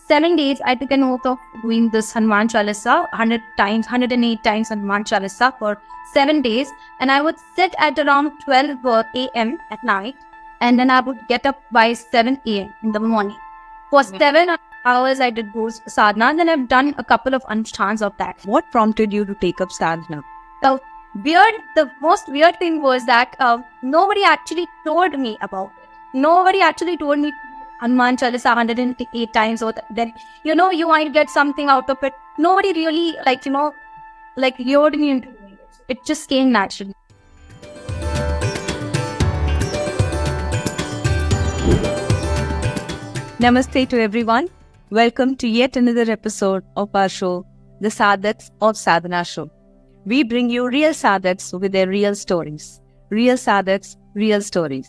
7 days, I took an oath of doing this Hanuman Chalisa 100 times, 108 times Hanuman Chalisa for 7 days. And I would sit at around 12 a.m. at night. And then I would get up by 7 a.m. in the morning. For 7 hours, I did those sadhana. Then I've done a couple of anushtans of that. What prompted you to take up sadhana? The most weird thing was that nobody actually told me about it. Nobody actually told me Hanuman Chalisa 108 times, or then you might get something out of it. Nobody really lured me into doing it. It just came naturally. Namaste to everyone. Welcome to yet another episode of our show, The Sadhaks of Sadhana Show. We bring you real sadhaks with their real stories. Real sadhaks, real stories.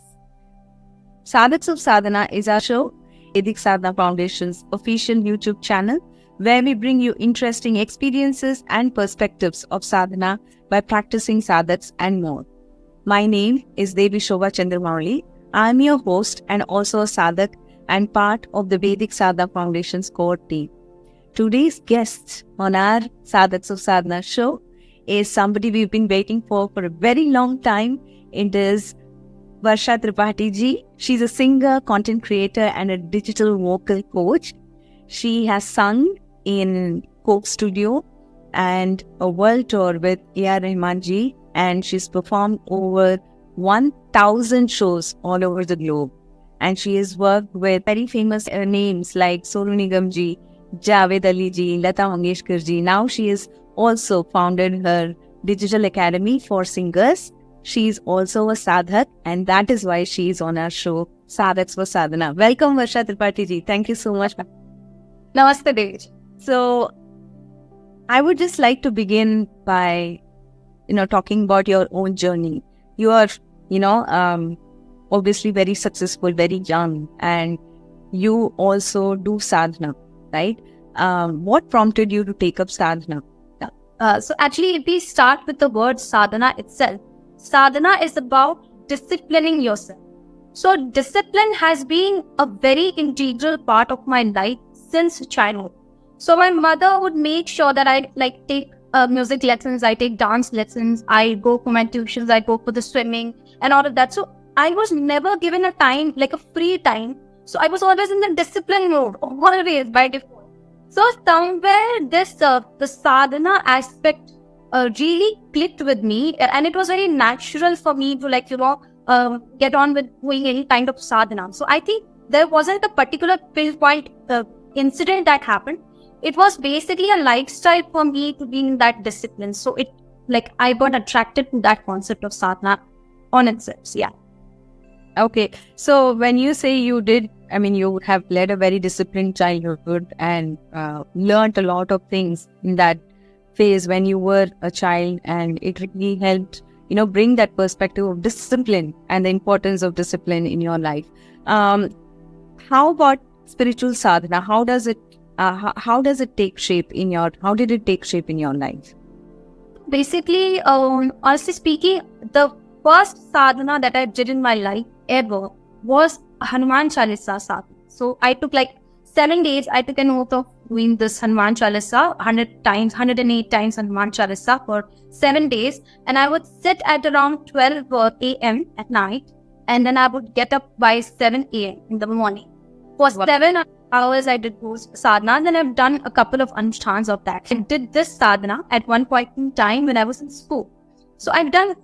Sadhaks of Sadhana is our show, Vedic Sadhana Foundation's official YouTube channel, where we bring you interesting experiences and perspectives of sadhana by practicing sadhaks and more. My name is Devi Shobha Chandramouli. I am your host and also a sadhak and part of the Vedic Sadhana Foundation's core team. Today's guest on our Sadhaks of Sadhana show is somebody we've been waiting for a very long time. It is Varsha Tripathi ji. She's a singer, content creator, and a digital vocal coach. She has sung in Coke Studio and a world tour with A.R. Rahman ji, and she's performed over 1,000 shows all over the globe. And she has worked with very famous names like Sonu Nigam ji, Javed Ali ji, Lata Mangeshkar ji. Now she has also founded her digital academy for singers. She is also a sadhak, and that is why she is on our show, Sadhaks for Sadhana. Welcome, Varsha Tripathi ji. Thank you so much. Namaste, Devi. So, I would just like to begin by, talking about your own journey. You are, obviously very successful, very young, and you also do sadhana, right? What prompted you to take up sadhana? So actually, if we start with the word sadhana itself, sadhana is about disciplining yourself. So discipline has been a very integral part of my life since childhood. So my mother would make sure that I take music lessons, I take dance lessons, I go for my tuitions, I go for the swimming and all of that. So I was never given a time, like a free time. So I was always in the discipline mode, always by default. So somewhere the sadhana aspect really clicked with me, and it was very natural for me to get on with doing any kind of sadhana. So I think there wasn't a particular pinpoint incident that happened. It was basically a lifestyle for me to be in that discipline. So I got attracted to that concept of sadhana on itself. Yeah. Okay. So when you say you have led a very disciplined childhood and learned a lot of things in that phase when you were a child, and it really helped, bring that perspective of discipline and the importance of discipline in your life. How about spiritual sadhana? How does it take shape how did it take shape in your life? Basically, honestly speaking, the first sadhana that I did in my life ever was Hanuman Chalisa sadhana. So I took 7 days, I took an oath of doing this Hanuman Chalisa 100 times, 108 times Hanuman Chalisa for 7 days. And I would sit at around 12 a.m. at night. And then I would get up by 7 a.m. in the morning. For 7 hours, I did those sadhana. Then I've done a couple of anushtans of that. I did this sadhana at one point in time when I was in school. So I've done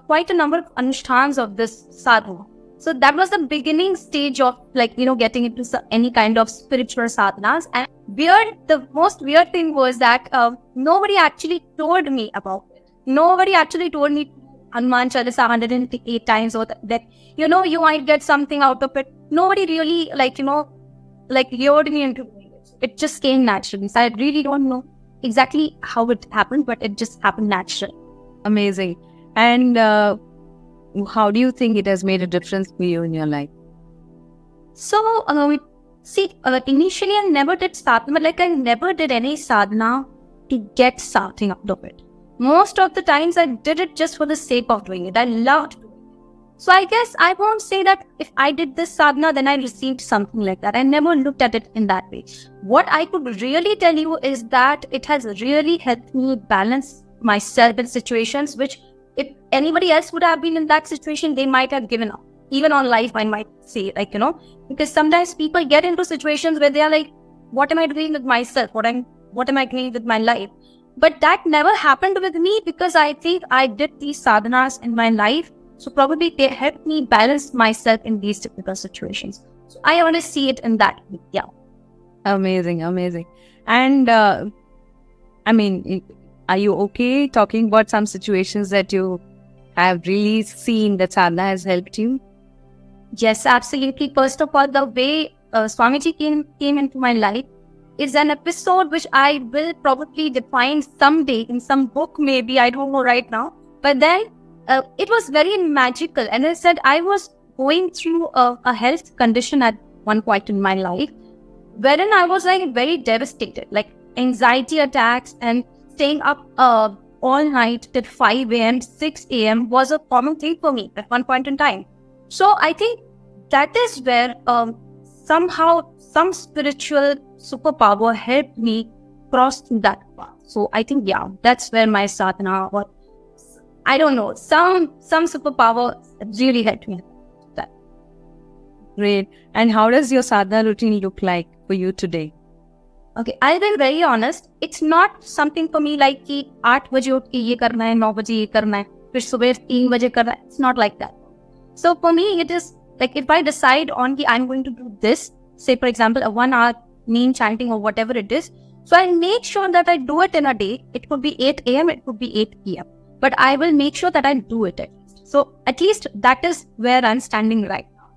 quite a number of anushtans of this sadhana. So that was the beginning stage of getting into any kind of spiritual sadhanas. And the most weird thing was that nobody actually told me about it. Nobody actually told me Hanuman Chalisa 108 times, or that you might get something out of it. Nobody really lured me into doing it. It just came naturally. So I really don't know exactly how it happened, but it just happened naturally. Amazing. And how do you think it has made a difference for you in your life? So, initially I never did sadhana, but I never did any sadhana to get something out of it. Most of the times I did it just for the sake of doing it. I loved doing it. So I guess I won't say that if I did this sadhana, then I received something like that. I never looked at it in that way. What I could really tell you is that it has really helped me balance myself in situations which, if anybody else would have been in that situation, they might have given up. Even on life, I might say, because sometimes people get into situations where they are like, what am I doing with myself? What am I doing with my life? But that never happened with me, because I think I did these sadhanas in my life. So probably they helped me balance myself in these typical situations. So I want to see it in that way. Yeah. Amazing, amazing. And are you okay talking about some situations that you have really seen that sadhana has helped you? Yes, absolutely. First of all, the way Swamiji came into my life is an episode which I will probably define someday in some book, maybe, I don't know right now. But then it was very magical. And I said I was going through a health condition at one point in my life, wherein I was like very devastated, like anxiety attacks and staying up all night till 5 a.m., 6 a.m. was a common thing for me at one point in time. So I think that is where somehow some spiritual superpower helped me cross through that path. So I think, yeah, that's where my sadhana, or I don't know, some superpower really helped me. That. Great. And how does your sadhana routine look like for you today? Okay, I'll be very honest. It's not something for me like कि 8 बजे उठ के ये करना है, 9 बजे ये करना है, फिर सुबह 3 बजे करना है. It's not like that. So for me, it is like if I decide on कि I'm going to do this, say for example a 1 hour neem chanting or whatever it is. So I make sure that I do it in a day. It could be 8 a.m. It could be 8 p.m. But I will make sure that I do it at least. So at least that is where I'm standing right now.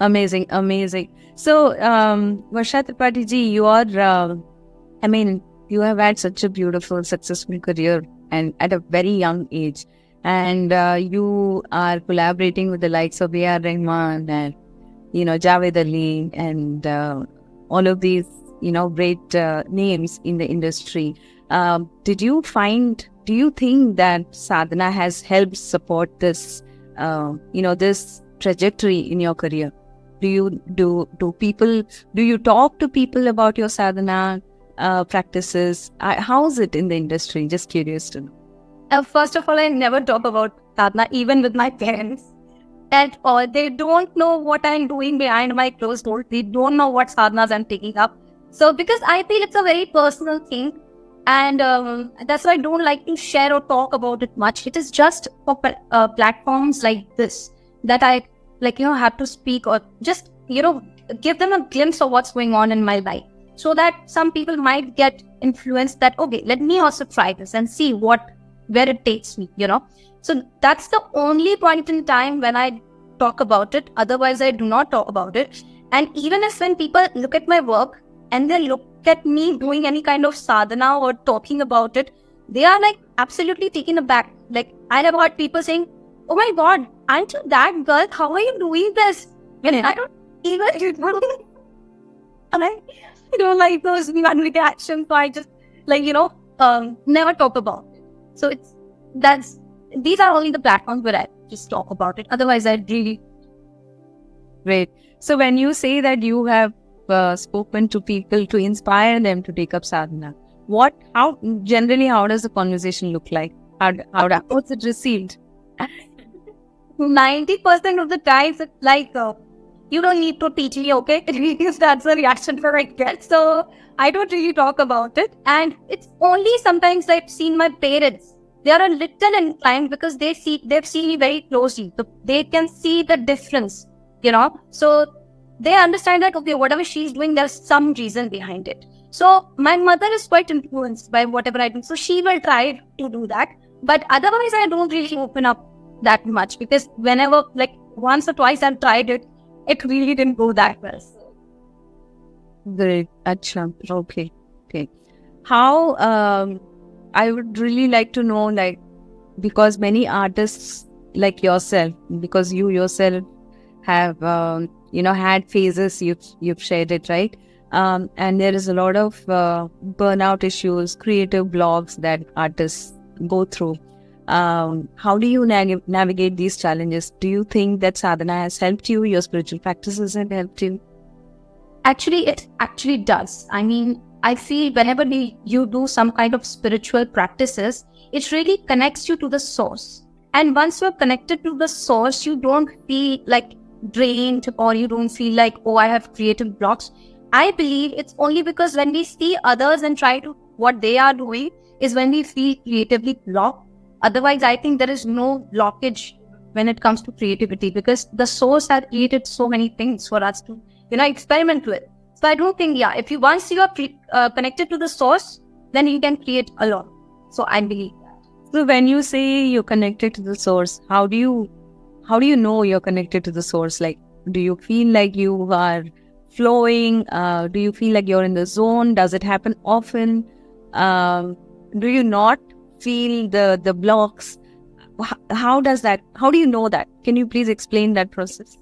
Amazing, amazing. So, Varsha Tripathi ji, you are, you have had such a beautiful, successful career and at a very young age. And you are collaborating with the likes of A.R. Rahman and, Javed Ali and all of these, great names in the industry. Do you think that sadhana has helped support this, this trajectory in your career? Do you talk to people about your sadhana practices? How is it in the industry? Just curious to know. First of all, I never talk about sadhana, even with my parents at all. They don't know what I'm doing behind my closed door. They don't know what sadhanas I'm taking up. So because I feel it's a very personal thing, and that's why I don't like to share or talk about it much. It is just for platforms like this that I have to speak, or just, give them a glimpse of what's going on in my life, so that some people might get influenced that, okay, let me also try this and see where it takes me, So that's the only point in time when I talk about it. Otherwise, I do not talk about it. And even if when people look at my work and they look at me doing any kind of sadhana or talking about it, they are like absolutely taken aback. Like I have heard people saying, oh my God, aren't you that girl? How are you doing this? And I don't even, and I don't like those one reactions. So I just never talk about it. So these are only the platforms where I just talk about it. Otherwise, I really. Great. So when you say that you have spoken to people to inspire them to take up sadhana, how does the conversation look like? How's it received? 90% of the times it's like, you don't need to teach me, okay? That's the reaction that I get. So I don't really talk about it. And it's only sometimes I've seen my parents. They are a little inclined because they've seen me very closely. So they can see the difference, So they understand that, okay, whatever she's doing, there's some reason behind it. So my mother is quite influenced by whatever I do. So she will try to do that. But otherwise, I don't really open up that much, because whenever, once or twice I've tried it, it really didn't go that well. Great. Acha. Okay. How, I would really like to know, because many artists like yourself, because you yourself have, had phases, you've shared it, right? And there is a lot of burnout issues, creative blocks that artists go through. How do you navigate these challenges? Do you think that sadhana has helped you? Your spiritual practices have helped you? Actually, it actually does. I mean, I feel whenever you do some kind of spiritual practices, it really connects you to the source. And once you're connected to the source, you don't feel like drained, or you don't feel like, oh, I have creative blocks. I believe it's only because when we see others and try to what they are doing is when we feel creatively blocked. Otherwise, I think there is no blockage when it comes to creativity, because the source has created so many things for us to experiment with. So I don't think, if you once you are connected to the source, then you can create a lot. So I believe that. So when you say you're connected to the source, how do you know you're connected to the source? Like, do you feel like you are flowing? Do you feel like you're in the zone? Does it happen often? Do you not feel the blocks? How do you know that? Can you please explain that process?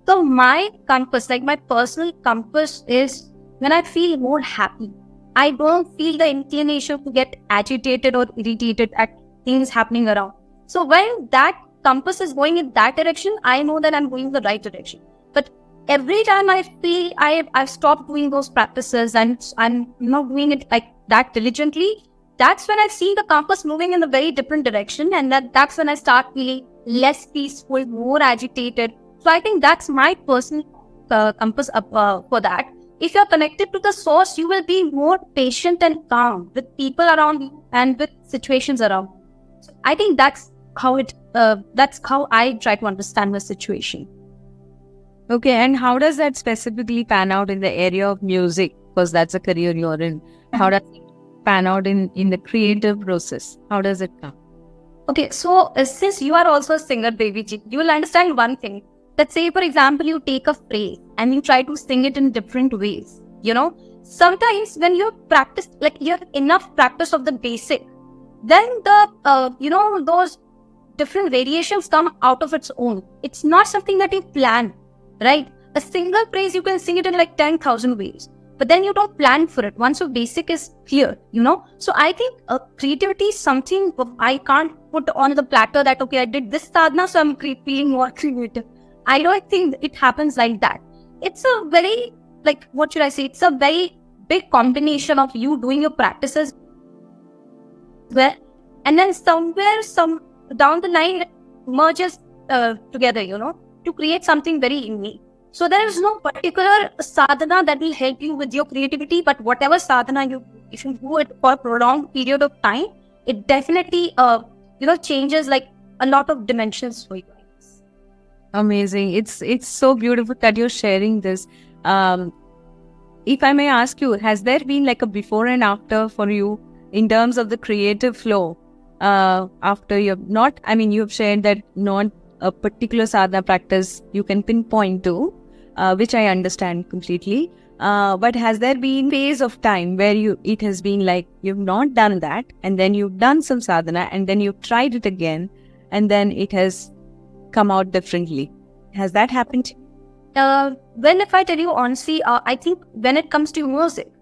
So my compass, like my personal compass, is when I feel more happy. I don't feel the inclination to get agitated or irritated at things happening around. So when that compass is going in that direction, I know that I'm going in the right direction. But every time I feel I've stopped doing those practices and I'm not doing it like that diligently, that's when I see the compass moving in a very different direction, and that's when I start feeling less peaceful, more agitated. So I think that's my personal compass for that. If you're connected to the source, you will be more patient and calm with people around you and with situations around. So I think that's how I try to understand the situation. Okay, and how does that specifically pan out in the area of music? Because that's a career you're in. How does it pan out in the creative process? How does it come? Okay, so since you are also a singer, Devi ji, you will understand one thing. Let's say, for example, you take a phrase and you try to sing it in different ways. Sometimes when you practice, like you have enough practice of the basic, then those different variations come out of its own. It's not something that you plan, right? A single phrase, you can sing it in like 10,000 ways, but then you don't plan for it once your basic is clear, So I think creativity is something I can't put on the platter that, okay, I did this sadhana, so I'm feeling more creative. I don't think it happens like that. It's a very, it's a very big combination of you doing your practices well, and then somewhere, down the line, it merges together, to create something very unique. So there is no particular sadhana that will help you with your creativity, but whatever sadhana if you do it for a prolonged period of time, it definitely, changes like a lot of dimensions for you. Amazing. It's so beautiful that you're sharing this. If I may ask you, has there been like a before and after for you in terms of the creative flow? After you've shared that not a particular sadhana practice you can pinpoint to, which I understand completely. But has there been phase of time where it has been like you've not done that, and then you've done some sadhana, and then you've tried it again, and then it has come out differently? Has that happened? When if I tell you honestly, I think when it comes to music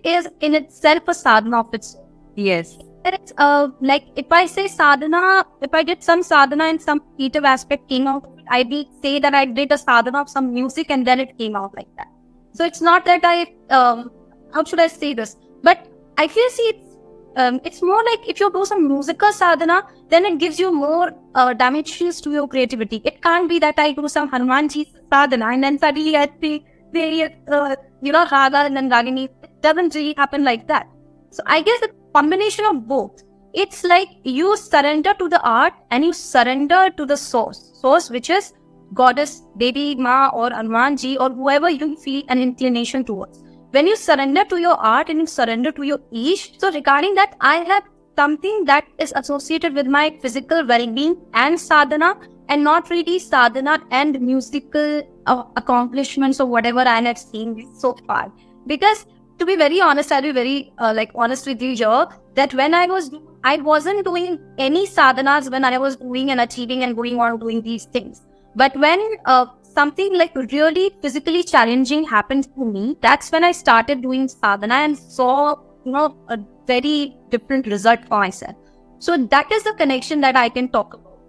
is in itself a sadhana of its own. Yes. It's like if I say sadhana, if I did some sadhana and some creative aspect came out, I will say that I did a sadhana of some music and then it came out like that. So it's not that how should I say this? But I feel it's more like if you do some musical sadhana, then it gives you more dimensions to your creativity. It can't be that I do some Hanumanji sadhana and then suddenly I see various, raga and then ragini. It doesn't really happen like that. So I guess a combination of both. It's like you surrender to the art and you surrender to the source which is goddess, Devi, Ma or Hanumanji or whoever you feel an inclination towards. When you surrender to your art and you surrender to your ish, so regarding that, I have something that is associated with my physical well-being and sadhana, and not really sadhana and musical accomplishments or whatever I have seen so far. Because to be very honest, I'll be very honest with you here, that when I wasn't doing any sadhanas when I was doing and achieving and going on doing these things. But when something like really physically challenging happened to me, that's when I started doing sadhana and saw, a very different result for myself. So that is the connection that I can talk about.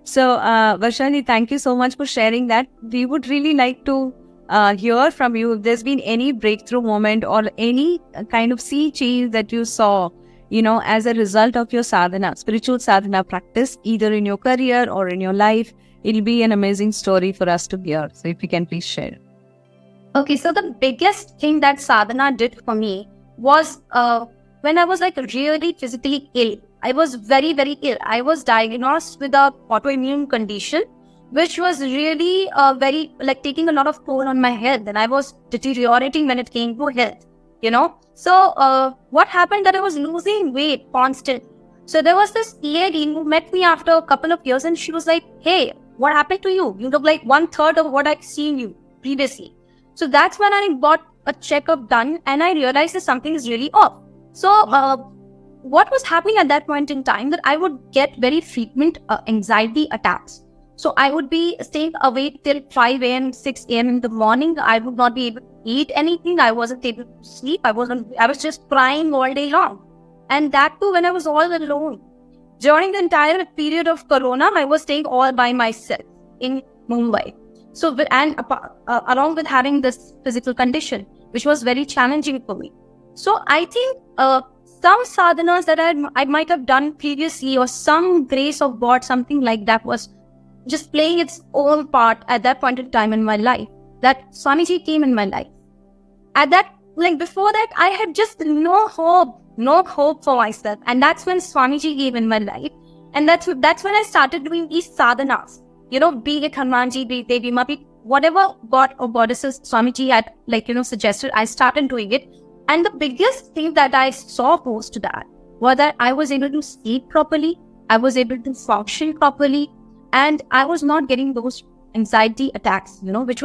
So, Varshani, thank you so much for sharing that. We would really like to hear from you if there's been any breakthrough moment or any kind of sea change that you saw, as a result of your sadhana, spiritual sadhana practice, either in your career or in your life. It'll be an amazing story for us to hear. So, if you can please share. Okay, so the biggest thing that sadhana did for me was when I was like really physically ill. I was very, very ill. I was diagnosed with a autoimmune condition, which was really very like taking a lot of toll on my health, and I was deteriorating when it came to health. So what happened that I was losing weight constantly. So there was this lady who met me after a couple of years, and she was like, "Hey, what happened to you? You look like 1/3 of what I've seen you previously." So that's when I got a checkup done, and I realized that something is really off. So what was happening at that point in time, that I would get very frequent anxiety attacks. So I would be staying awake till 5 a.m., 6 a.m. in the morning. I would not be able to eat anything. I wasn't able to sleep. I was just crying all day long. And that too when I was all alone. During the entire period of Corona, I was staying all by myself in Mumbai. So, and along with having this physical condition, which was very challenging for me. So I think some sadhanas that I might have done previously, or some grace of God, something like that, was just playing its own part at that point in time in my life. That Swamiji came in my life. At that, like before that, I had just no hope for myself. And that's when Swamiji came in my life. And that's when I started doing these sadhanas. Be it Hanumanji, be it Devi Ma, whatever God or goddesses Swamiji had suggested, I started doing it. And the biggest thing that I saw post to that was that I was able to sleep properly, I was able to function properly, and I was not getting those anxiety attacks, which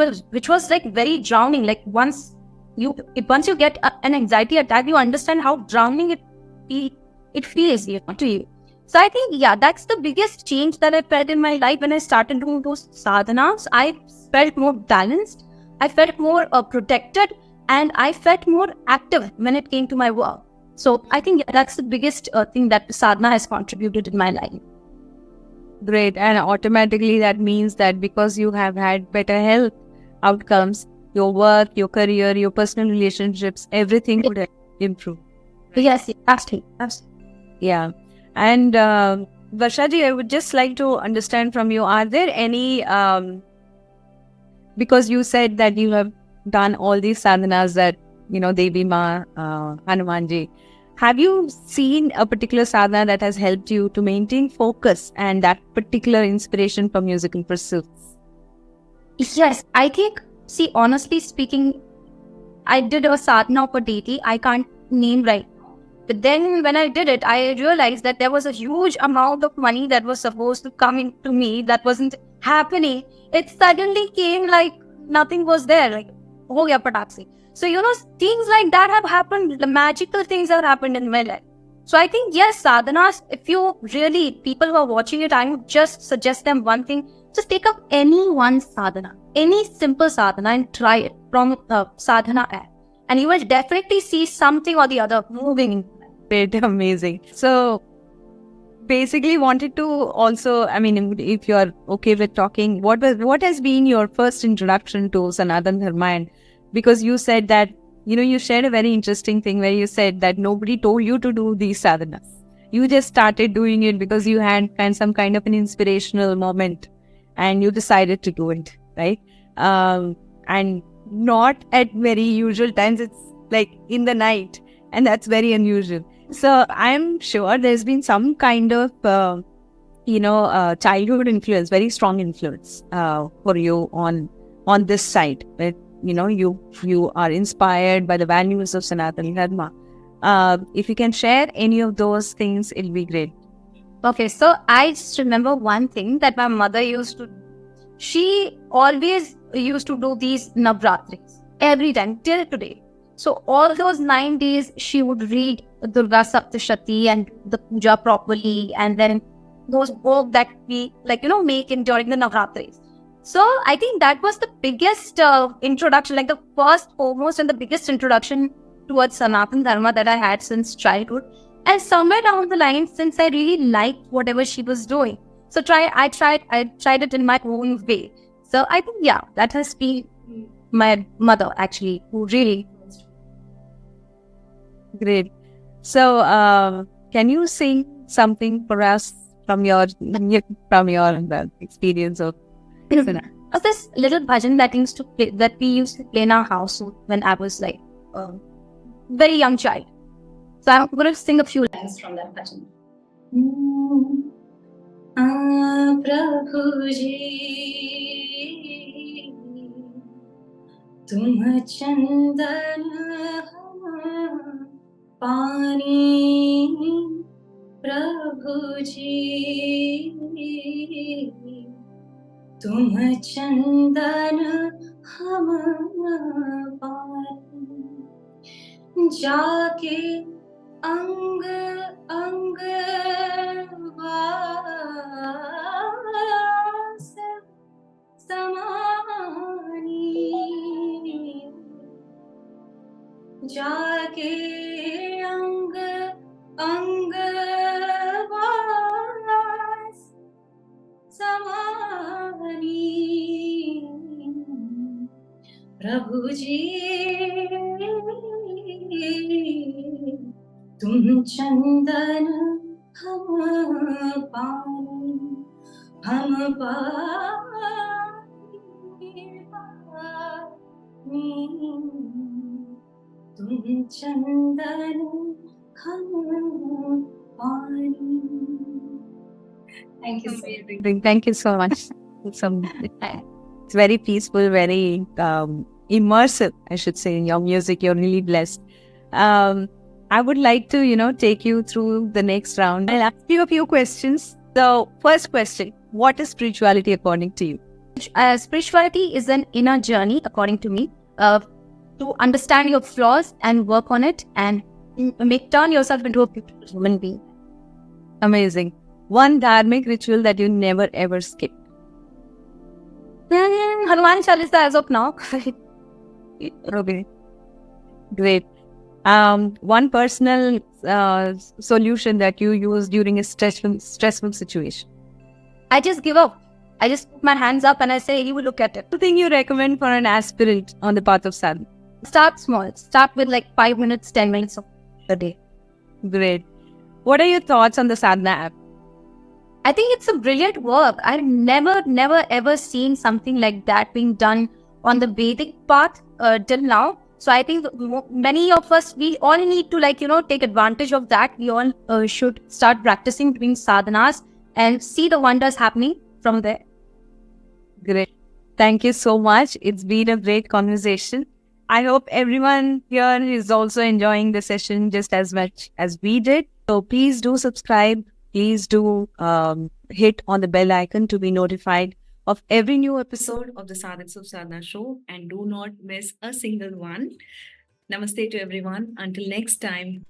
was like very drowning. Like once you get an anxiety attack, you understand how drowning it feels to you. So I think, that's the biggest change that I felt in my life when I started doing those sadhanas. I felt more balanced, I felt more protected, and I felt more active when it came to my work. So I think that's the biggest thing that sadhana has contributed in my life. Great. And automatically that means that because you have had better health outcomes, your work, your career, your personal relationships, everything would have improved. Yes, absolutely. Yeah. And Varshaji, I would just like to understand from you, are there any, because you said that you have done all these sadhanas that, Devi Ma, Hanumanji, have you seen a particular sadhana that has helped you to maintain focus and that particular inspiration for musical pursuits? Yes, I think, honestly speaking, I did a sadhana for deity. I can't name right now. But then when I did it, I realized that there was a huge amount of money that was supposed to come into me that wasn't happening. It suddenly came like nothing was there, like, ho gaya pataksi. So, things like that have happened. The magical things have happened in my life. So I think, yes, sadhanas, if you really, people who are watching it, I would just suggest them one thing. Just take up any one sadhana, any simple sadhana, and try it from the sadhana app. And you will definitely see something or the other moving. Great, amazing. So basically wanted to also, if you're okay with talking, what has been your first introduction to Sanatan Dharma? And because you said that, you shared a very interesting thing where you said that nobody told you to do these sadhanas. You just started doing it because you had some kind of an inspirational moment and you decided to do it, right? And not at very usual times. It's like in the night, and that's very unusual. So I'm sure there's been some kind of, childhood influence, very strong influence for you on this side. But, you are inspired by the values of Sanatana Dharma. If you can share any of those things, it'll be great. Okay, so I just remember one thing that my mother used to do. She always used to do these Navratris every time till today. So all those 9 days, she would read Durga Saptashati and the puja properly, and then those bhog that we make during the Navratris. So I think that was the biggest introduction, like the first almost and the biggest introduction towards Sanatana Dharma that I had since childhood. And somewhere down the line, since I really liked whatever she was doing, so I tried it in my own way. So I think, yeah, that has been my mother actually who really. Great. So, can you sing something for us from your experience of Sana? Was this little bhajan that we used to play in our house when I was like a very young child. So I'm going to sing a few lines from that bhajan. प्रभु जी तुम चंदन हम पानी प्रभु जी तुम चंदन हम पानी जाके अंग अंग वास समानी जाके अंग अंग वास समानी प्रभु जी तुम चंदन हम पानी तुम चंदन हम पानी. Thank you. Thank you so much. It's very peaceful, very immersive, I should say, in your music. You're really blessed. I would like to, take you through the next round. I'll ask you a few questions. So, first question, what is spirituality according to you? Spirituality is an inner journey, according to me, to understand your flaws and work on it and turn yourself into a beautiful human being. Amazing. One dharmic ritual that you never ever skip. Hanuman Chalisa as of now. Okay. Great. One personal solution that you use during a stressful situation. I just give up. I just put my hands up and I say, you will look at it. What thing you recommend for an aspirant on the path of sadhana? Start small. Start with like 5 minutes, 10 minutes a day. Great. What are your thoughts on the sadhana app? I think it's a brilliant work. I've never ever seen something like that being done on the Vedic path till now. So I think many of us, we all need to take advantage of that. We all should start practicing doing sadhanas and see the wonders happening from there. Great. Thank you so much. It's been a great conversation. I hope everyone here is also enjoying the session just as much as we did. So please do subscribe. Please do hit on the bell icon to be notified of every new episode of the Sadhaks of Sadhana show, and do not miss a single one. Namaste to everyone. Until next time.